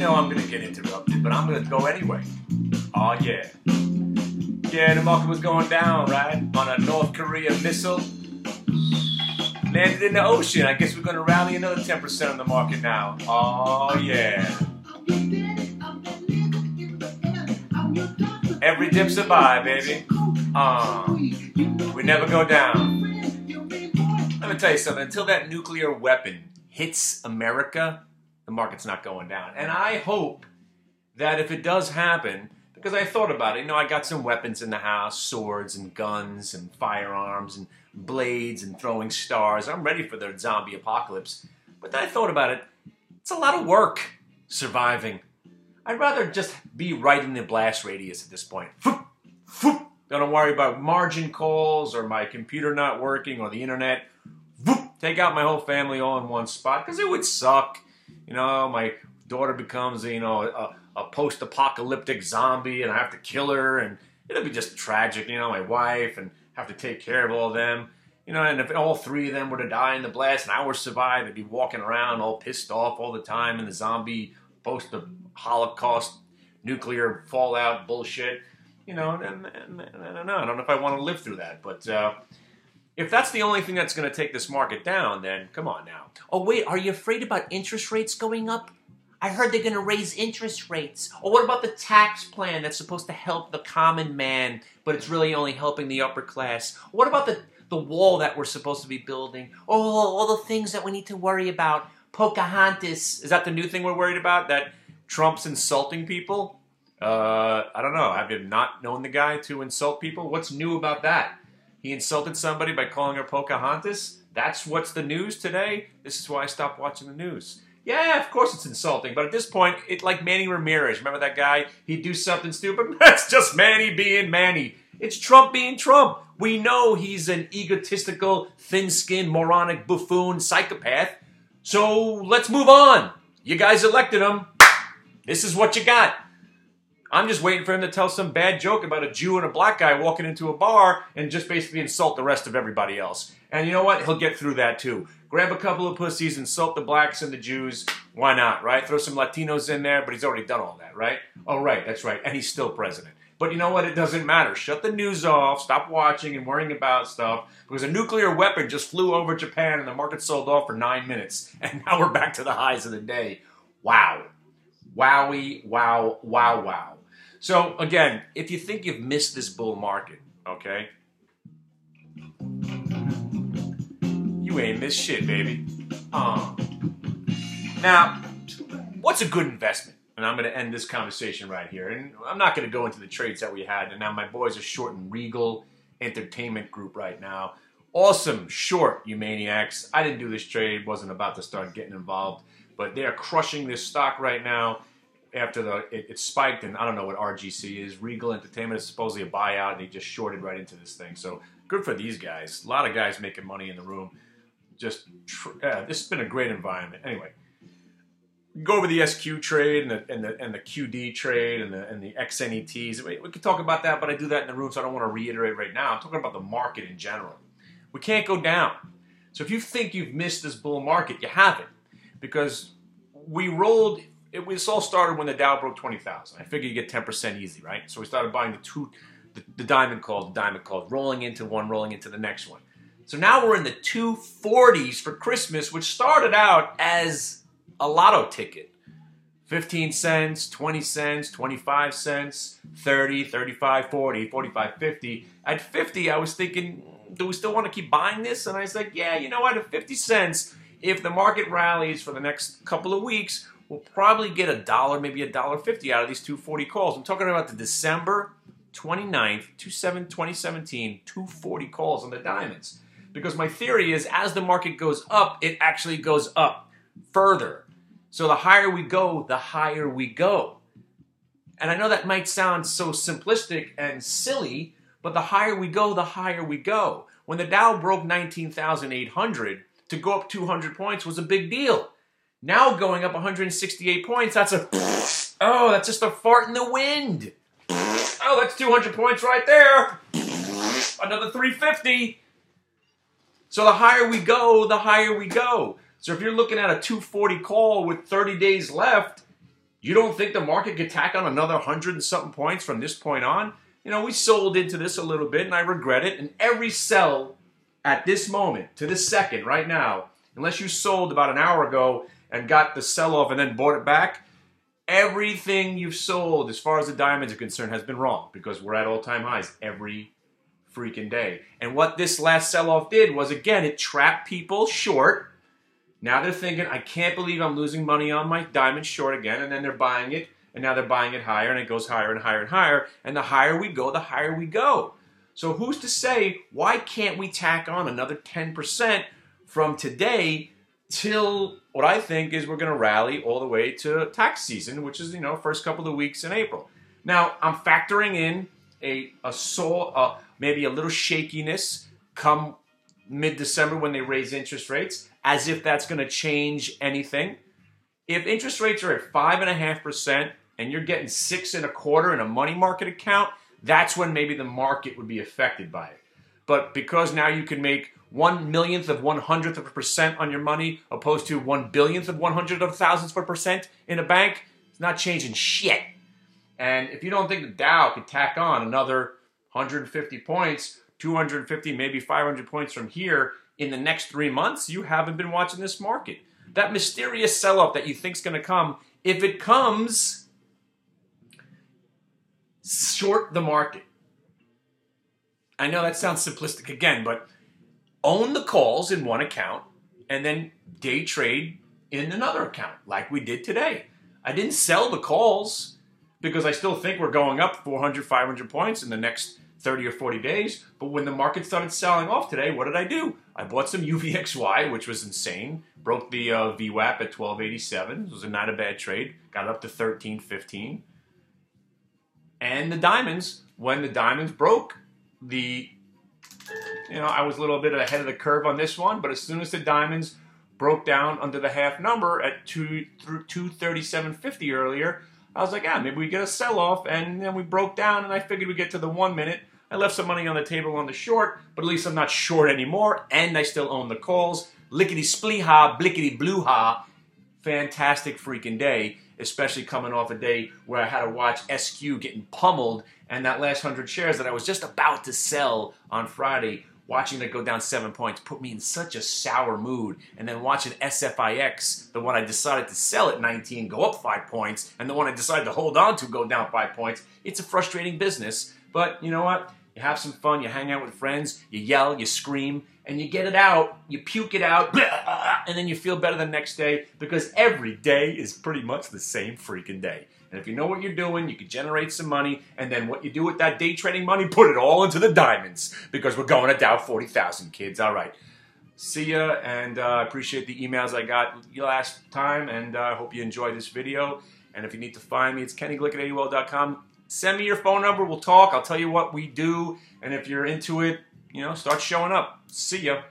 know I'm going to get interrupted, but I'm going to go anyway. Oh, yeah. Yeah, the market was going down, right? On a North Korea missile. Landed in the ocean. I guess we're going to rally another 10% on the market now. Oh, yeah. Every dip's a buy, baby. We never go down. Let me tell you something. Until that nuclear weapon hits America, the market's not going down. And I hope that if it does happen, because I thought about it, you know, I got some weapons in the house, swords and guns and firearms and blades and throwing stars. I'm ready for the zombie apocalypse. But then I thought about it. It's a lot of work surviving. I'd rather just be right in the blast radius at this point. Don't worry about margin calls or my computer not working or the internet. Take out my whole family all in one spot, because it would suck. You know, my daughter becomes, you know, a post-apocalyptic zombie, and I have to kill her, and it'll be just tragic. You know, my wife, and have to take care of all of them. You know, and if all three of them were to die in the blast and I were to survive, I'd be walking around all pissed off all the time in the zombie post-Holocaust nuclear fallout bullshit. You know, and I don't know if I want to live through that, but if that's the only thing that's going to take this market down, then come on now. Oh, wait, are you afraid about interest rates going up? I heard they're going to raise interest rates. Or what about the tax plan that's supposed to help the common man, but it's really only helping the upper class? What about the wall that we're supposed to be building? Oh, all the things that we need to worry about. Pocahontas. Is that the new thing we're worried about? That Trump's insulting people? I don't know. Have you not known the guy to insult people? What's new about that? He insulted somebody by calling her Pocahontas? That's what's the news today? This is why I stopped watching the news. Yeah, of course it's insulting, but at this point, it's like Manny Ramirez. Remember that guy? He'd do something stupid. That's just Manny being Manny. It's Trump being Trump. We know he's an egotistical, thin-skinned, moronic, buffoon, psychopath. So let's move on. You guys elected him. This is what you got. I'm just waiting for him to tell some bad joke about a Jew and a black guy walking into a bar and just basically insult the rest of everybody else. And you know what? He'll get through that too. Grab a couple of pussies, insult the blacks and the Jews. Why not, right? Throw some Latinos in there, but he's already done all that, right? Oh, right, that's right. And he's still president. But you know what? It doesn't matter. Shut the news off. Stop watching and worrying about stuff. Because a nuclear weapon just flew over Japan and the market sold off for 9 minutes. And now we're back to the highs of the day. Wow. Wowie, wow, wow, wow. So, again, if you think you've missed this bull market, okay, you ain't missed shit, baby. Now, what's a good investment? And I'm going to end this conversation right here. And I'm not going to go into the trades that we had. And now my boys are shorting Regal Entertainment Group right now. Awesome short, you maniacs. I didn't do this trade. Wasn't about to start getting involved. But they are crushing this stock right now. After it spiked, and I don't know what RGC is. Regal Entertainment is supposedly a buyout, and they just shorted right into this thing. So good for these guys. A lot of guys making money in the room. This has been a great environment. Anyway, go over the SQ trade and the QD trade and the XNETs. We could talk about that, but I do that in the room, so I don't want to reiterate right now. I'm talking about the market in general. We can't go down. So if you think you've missed this bull market, you haven't, because we rolled. It all started when the Dow broke 20,000. I figured you get 10% easy, right? So we started buying the diamond calls, rolling into one, rolling into the next one. So now we're in the 240s for Christmas, which started out as a lotto ticket. 15 cents, 20 cents, 25 cents, 30, 35, 40, 45, 50. At 50, I was thinking, do we still want to keep buying this? And I was like, yeah, you know what? At 50 cents, if the market rallies for the next couple of weeks, we'll probably get $1, maybe $1.50 out of these 240 calls. I'm talking about the December 29th, 2017, 240 calls on the diamonds. Because my theory is, as the market goes up, it actually goes up further. So the higher we go, the higher we go. And I know that might sound so simplistic and silly, but the higher we go, the higher we go. When the Dow broke 19,800, to go up 200 points was a big deal. Now going up 168 points, that's that's just a fart in the wind. Oh, that's 200 points right there. Another 350. So the higher we go, the higher we go. So if you're looking at a 240 call with 30 days left, You don't think the market could tack on another 100 and something points from this point on? You know, we sold into this a little bit, and I regret it. And every sell at this moment, to this second, right now, unless you sold about an hour ago and got the sell-off and then bought it back, everything you've sold, as far as the diamonds are concerned, has been wrong because we're at all-time highs every freaking day. And what this last sell-off did was, again, it trapped people short. Now they're thinking, I can't believe I'm losing money on my diamond short again, and then they're buying it, and now they're buying it higher, and it goes higher and higher and higher, and the higher we go, the higher we go. So who's to say, why can't we tack on another 10% from today till what I think is we're going to rally all the way to tax season, which is, you know, first couple of weeks in April. Now, I'm factoring in maybe a little shakiness come mid-December when they raise interest rates, as if that's going to change anything. If interest rates are at 5.5% and you're getting 6.25% in a money market account, that's when maybe the market would be affected by it. But because now you can make 1/1,000,000th of 1/100th of a percent on your money, opposed to 1/1,000,000th of 100 of a thousandth of a percent in a bank, it's not changing shit. And if you don't think the Dow could tack on another 150 points, 250, maybe 500 points from here in the next 3 months, you haven't been watching this market. That mysterious sell-off that you think is going to come, if it comes, short the market. I know that sounds simplistic again, but own the calls in one account and then day trade in another account, like we did today. I didn't sell the calls because I still think we're going up 400, 500 points in the next 30 or 40 days. But when the market started selling off today, what did I do? I bought some UVXY, which was insane. Broke the VWAP at 1287. It was not a bad trade. Got it up to 1315. And the diamonds, when the diamonds broke, I was a little bit ahead of the curve on this one, but as soon as the diamonds broke down under the half number at 237.50 earlier, I was like, maybe we get a sell-off, and then we broke down, and I figured we'd get to the 1 minute. I left some money on the table on the short, but at least I'm not short anymore, and I still own the calls. Lickety-splee-ha, blickety-blue-ha. Fantastic freaking day, especially coming off a day where I had to watch SQ getting pummeled, and that last 100 shares that I was just about to sell on Friday, watching it go down 7 points put me in such a sour mood. And then watching SFIX, the one I decided to sell at 19, go up 5 points, and the one I decided to hold on to go down 5 points. It's a frustrating business, but you know what? You have some fun, you hang out with friends, you yell, you scream, and you get it out, you puke it out, and then you feel better the next day, because every day is pretty much the same freaking day. And if you know what you're doing, you can generate some money, and then what you do with that day trading money, put it all into the diamonds, because we're going to Dow 40,000, kids. All right. See ya, and I appreciate the emails I got last time, and I hope you enjoyed this video. And if you need to find me, it's KennyGlick@AOL.com. Send me your phone number. We'll talk. I'll tell you what we do. And if you're into it, start showing up. See ya.